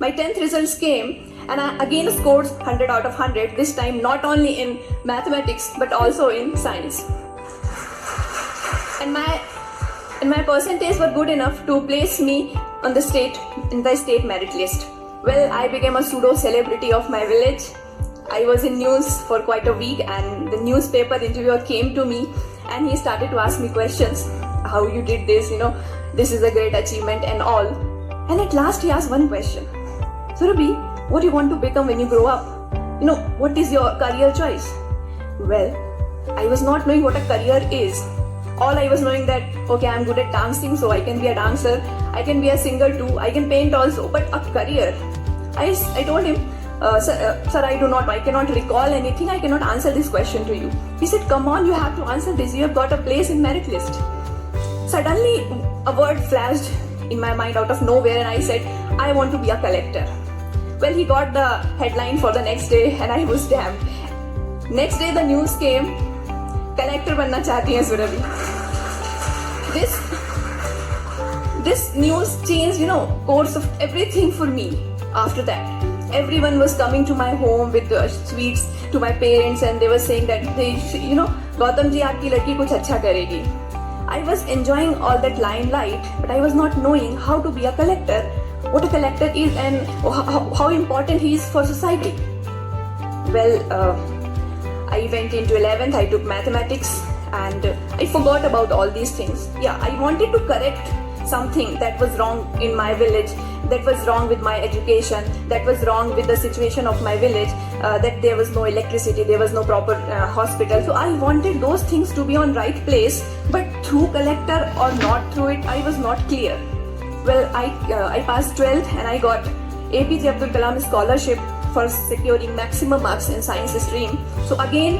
my 10th results came and I again scored 100 out of 100, this time not only in mathematics but also in science. And my percentage were good enough to place me on the state merit list. Well, I became a pseudo celebrity of my village. I was in news for quite a week, and the newspaper interviewer came to me and he started to ask me questions. How you did this, this is a great achievement and all. And at last he asked one question. Surabhi, what do you want to become when you grow up? What is your career choice? Well, I was not knowing what a career is. All I was knowing that, okay, I'm good at dancing, so I can be a dancer. I can be a singer too. I can paint also. But a career, I told him, sir, I cannot recall anything. I cannot answer this question to you. He said, come on, you have to answer this. You have got a place in merit list. Suddenly, a word flashed in my mind out of nowhere, and I said, I want to be a collector. Well, he got the headline for the next day, and I was damned. Next day, the news came, collector banna chahti hai Surabhi. This news changed, course of everything for me after that. Everyone was coming to my home with sweets to my parents, and they were saying that Gautam ji, aapki ladki kuch acha karegi. I was enjoying all that limelight, but I was not knowing how to be a collector, what a collector is, and how important he is for society. Well, I went into 11th, I took mathematics, and I forgot about all these things. Yeah, I wanted to correct something that was wrong in my village, that was wrong with my education, that was wrong with the situation of my village, that there was no electricity, there was no proper hospital. So I wanted those things to be on right place, but through collector or not through it, I was not clear. Well, I passed 12th and I got APJ Abdul Kalam scholarship for securing maximum marks in science stream. So again,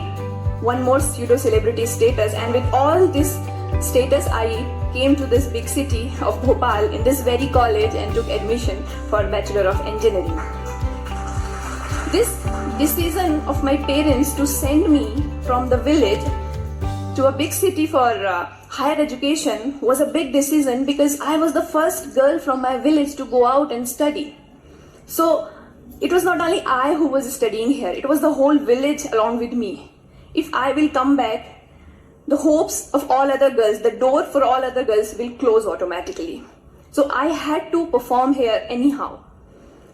one more pseudo celebrity status, and with all this status, I came to this big city of Bhopal in this very college and took admission for Bachelor of Engineering. This decision of my parents to send me from the village to a big city for higher education was a big decision, because I was the first girl from my village to go out and study. So it was not only I who was studying here, it was the whole village along with me. If I will come back, the hopes of all other girls, the door for all other girls will close automatically. So I had to perform here anyhow.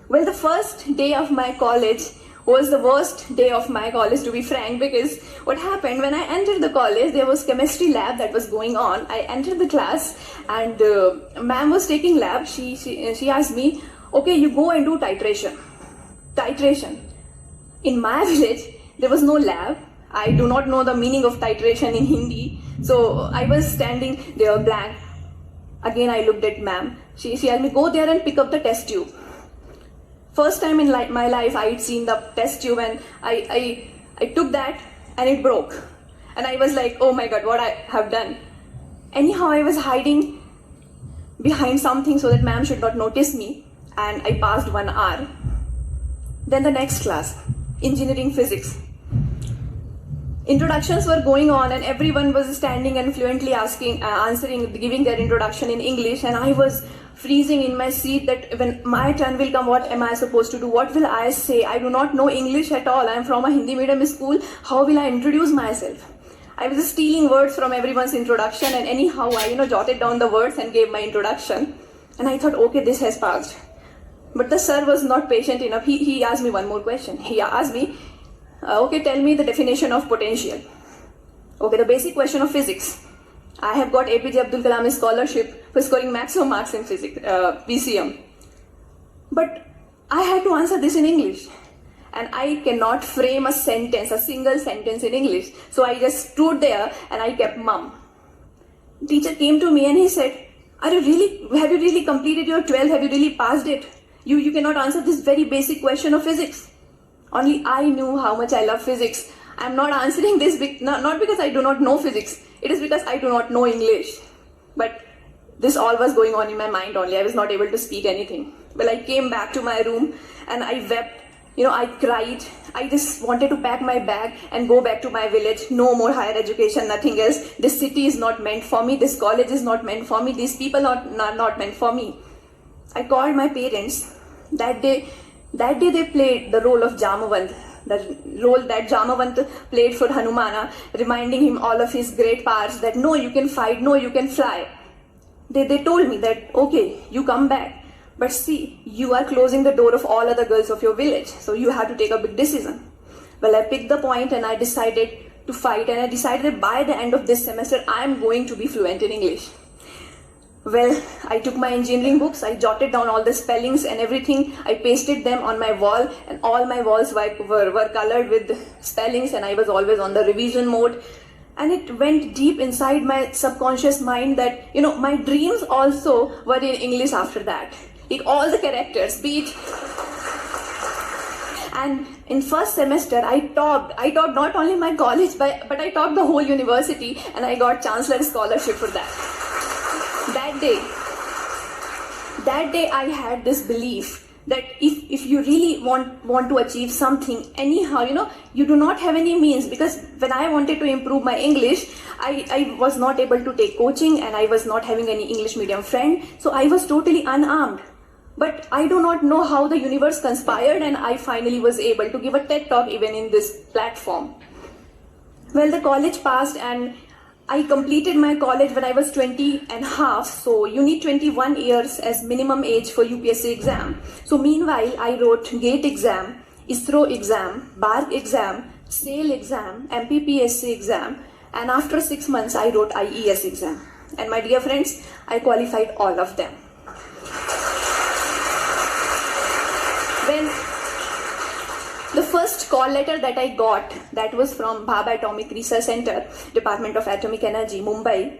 Well, the first day of my college was the worst day of my college, to be frank, because what happened when I entered the college, there was chemistry lab that was going on. I entered the class and ma'am was taking lab. She asked me, okay, you go and do titration. Titration. In my village, there was no lab. I do not know the meaning of titration in Hindi. So I was standing there blank. Again, I looked at ma'am. She asked me, go there and pick up the test tube. First time in my life, I had seen the test tube, and I took that and it broke. And I was like, oh my God, what I have done. Anyhow, I was hiding behind something so that ma'am should not notice me. And I passed 1 hour. Then the next class, engineering physics. Introductions were going on and everyone was standing and fluently answering, giving their introduction in English, and I was freezing in my seat that when my turn will come, what am I supposed to do? What will I say? I do not know English at all. I am from a Hindi medium school. How will I introduce myself? I was just stealing words from everyone's introduction, and anyhow I jotted down the words and gave my introduction, and I thought, okay, this has passed. But the sir was not patient enough. He asked me one more question. He asked me, okay, tell me the definition of potential. Okay, the basic question of physics. I have got APJ Abdul Kalam scholarship for scoring maximum marks in physics, PCM. But I had to answer this in English. And I cannot frame a sentence, a single sentence in English. So I just stood there and I kept mum. Teacher came to me and he said, have you really completed your 12th? Have you really passed it? You cannot answer this very basic question of physics. Only I knew how much I love physics. I'm not answering this not because I do not know physics. It is because I do not know English. But this all was going on in my mind only. I was not able to speak anything. Well, I came back to my room and I wept. I cried. I just wanted to pack my bag and go back to my village. No more higher education, nothing else. This city is not meant for me. This college is not meant for me. These people are not meant for me. I called my parents That day they played the role of Jamavant, the role that Jamavant played for Hanumana, reminding him all of his great powers, that no, you can fight, no, you can fly. They told me that, okay, you come back, but see, you are closing the door of all other girls of your village, so you have to take a big decision. Well, I picked the point and I decided to fight, and I decided that by the end of this semester, I am going to be fluent in English. Well, I took my engineering books, I jotted down all the spellings and everything, I pasted them on my wall, and all my walls were colored with spellings, and I was always on the revision mode. And it went deep inside my subconscious mind that, my dreams also were in English after that. Like all the characters, be it. And in first semester, I topped not only my college, but I topped the whole university, and I got Chancellor Scholarship for that. That day I had this belief that if you really want to achieve something, anyhow, you do not have any means, because when I wanted to improve my English, I was not able to take coaching, and I was not having any English medium friend, so I was totally unarmed. But I do not know how the universe conspired, and I finally was able to give a TED talk even in this platform. Well, the college passed, and I completed my college when I was 20 and half, so you need 21 years as minimum age for UPSC exam. So meanwhile, I wrote GATE exam, ISRO exam, BARC exam, SAIL exam, MPPSC exam, and after 6 months, I wrote IES exam. And my dear friends, I qualified all of them. When the first call letter that I got, that was from Bhabha Atomic Research Center, Department of Atomic Energy, Mumbai.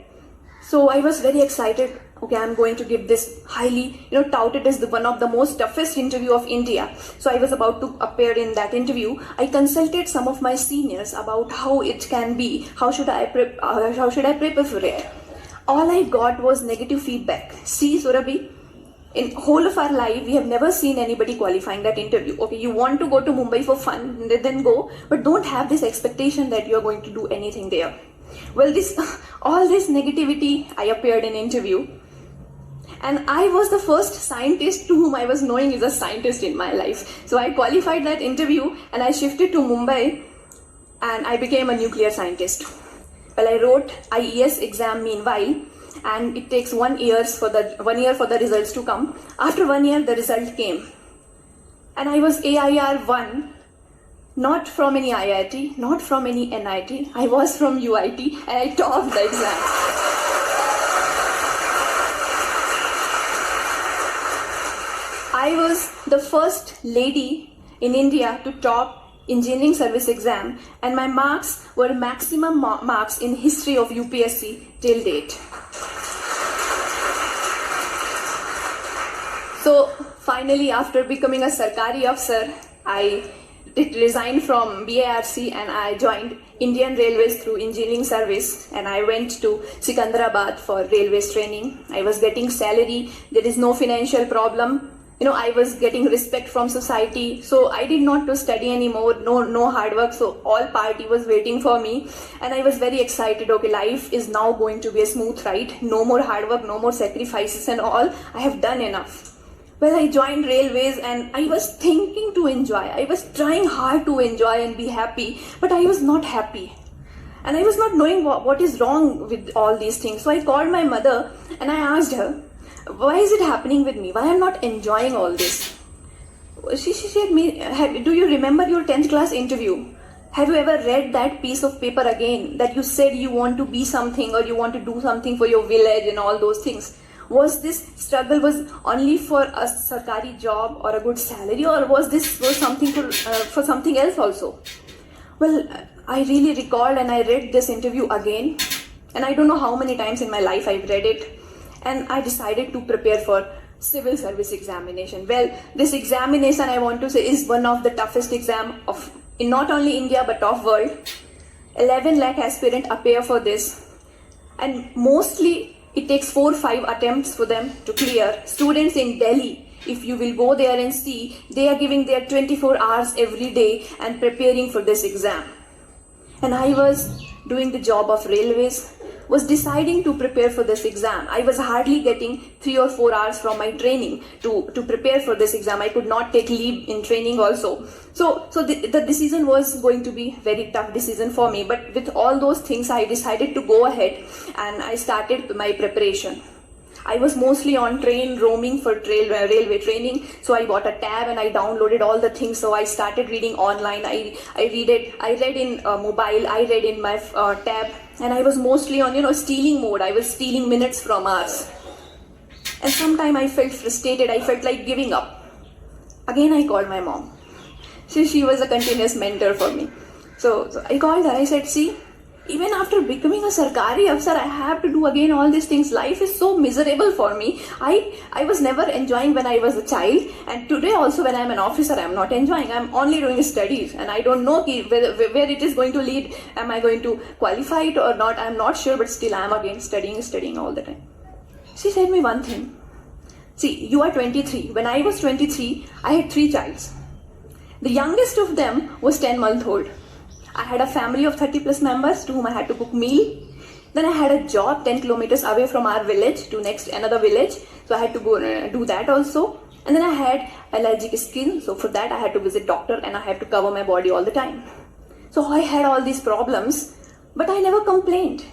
So I was very excited. Okay, I'm going to give this highly, touted as one of the most toughest interview of India. So I was about to appear in that interview. I consulted some of my seniors about how it can be, how should I prepare for it. All I got was negative feedback. See, Surabhi, in whole of our life, we have never seen anybody qualifying that interview. Okay, you want to go to Mumbai for fun, then go, but don't have this expectation that you are going to do anything there. Well, all this negativity, I appeared in interview, and I was the first scientist to whom I was knowing is a scientist in my life. So I qualified that interview, and I shifted to Mumbai, and I became a nuclear scientist. Well, I wrote IES exam meanwhile, and it takes 1 year for the results to come. After 1 year, the result came, and I was AIR 1, not from any IIT, not from any NIT. I was from UIT, and I topped the exam. I was the first lady in India to top engineering service exam, and my marks were maximum marks in history of UPSC till date. So finally, after becoming a Sarkari officer, I resigned from BARC and I joined Indian Railways through engineering service, and I went to Sikandrabad for railways training. I was getting salary, there is no financial problem. I was getting respect from society, so I did not to study anymore, no hard work, so all party was waiting for me, and I was very excited. Okay, life is now going to be a smooth ride, no more hard work, no more sacrifices and all, I have done enough. Well, I joined railways and I was thinking to enjoy, I was trying hard to enjoy and be happy, but I was not happy. And I was not knowing what is wrong with all these things. So I called my mother and I asked her, why is it happening with me? Why I'm not enjoying all this? She said me, do you remember your 10th class interview? Have you ever read that piece of paper again that you said you want to be something or you want to do something for your village and all those things? Was this struggle was only for a Sarkari job or a good salary, or was something for something else also? Well, I really recalled and I read this interview again, and I don't know how many times in my life I've read it, and I decided to prepare for civil service examination. Well, this examination, I want to say, is one of the toughest exam in not only India but of world. 11 lakh aspirant appear for this, and mostly it takes 4 or 5 attempts for them to clear. Students in Delhi, if you will go there and see, they are giving their 24 hours every day and preparing for this exam. And I was doing the job of railways, was deciding to prepare for this exam. I was hardly getting 3 or 4 hours from my training to prepare for this exam. I could not take leave in training also. So the decision was going to be very tough decision for me. But with all those things, I decided to go ahead and I started my preparation. I was mostly on train roaming for railway training. So I bought a tab and I downloaded all the things. So I started reading online. I read in mobile. I read in my tab, and I was mostly on stealing mode. I was stealing minutes from hours. And sometime I felt frustrated. I felt like giving up. Again I called my mom. She was a continuous mentor for me. So I called her. I said, see, even after becoming a sarkari afsar, I have to do again all these things. Life is so miserable for me. I was never enjoying when I was a child, and today also when I'm an officer, I'm not enjoying. I'm only doing studies, and I don't know where it is going to lead. Am I going to qualify it or not? I'm not sure, but still I'm again studying all the time. She said me one thing. See, you are 23. When I was 23, I had 3 childs. The youngest of them was 10-month old. I had a family of 30 plus members to whom I had to cook meal. Then I had a job 10 kilometers away from our village to another village. So I had to go do that also. And then I had allergic skin. So for that I had to visit doctor and I had to cover my body all the time. So I had all these problems, but I never complained.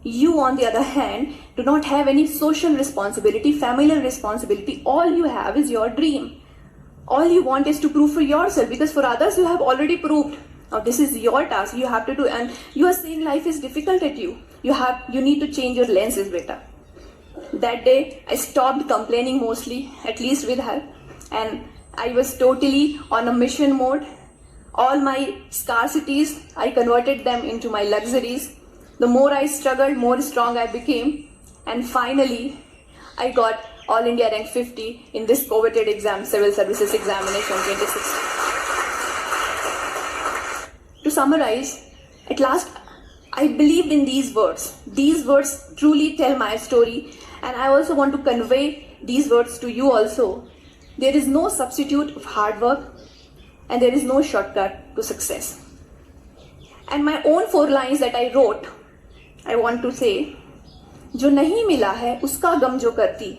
You, on the other hand, do not have any social responsibility, familial responsibility. All you have is your dream. All you want is to prove for yourself, because for others you have already proved. Now this is your task, you have to do, and you are saying life is difficult at you. You need to change your lenses, beta. That day I stopped complaining mostly, at least with her, and I was totally on a mission mode. All my scarcities, I converted them into my luxuries. The more I struggled, more strong I became, and finally I got All India rank 50 in this coveted exam, Civil Services Examination 2016. To summarize, at last I believed in these words. These words truly tell my story, and I also want to convey these words to you also. There is no substitute of hard work, and there is no shortcut to success. And my own 4 lines that I wrote, I want to say, जो नहीं मिला है उसका गम जो करती,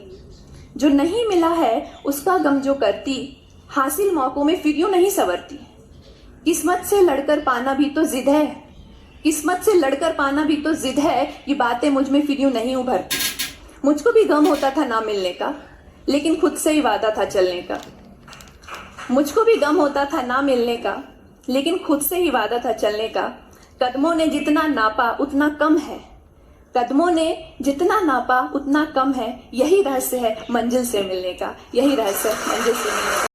जो नहीं मिला है उसका गम जो करती, हासिल मौकों में फिर यूं नहीं संवरती। किस्मत से लड़कर पाना भी तो जिद है, किस्मत से लड़कर पाना भी तो जिद है, ये बातें मुझ में फिर यूं नहीं उभरती। मुझको भी गम होता था ना मिलने का, लेकिन खुद से ही वादा था चलने का। मुझको भी गम होता था ना मिलने का, लेकिन खुद से ही वादा था चलने का। कदमों ने जितना नापा उतना कम है, कदमों ने जितना नापा उतना कम है, यही रहस्य है मंजिल से मिलने का, यही रहस्य मंजिल से मिलने का।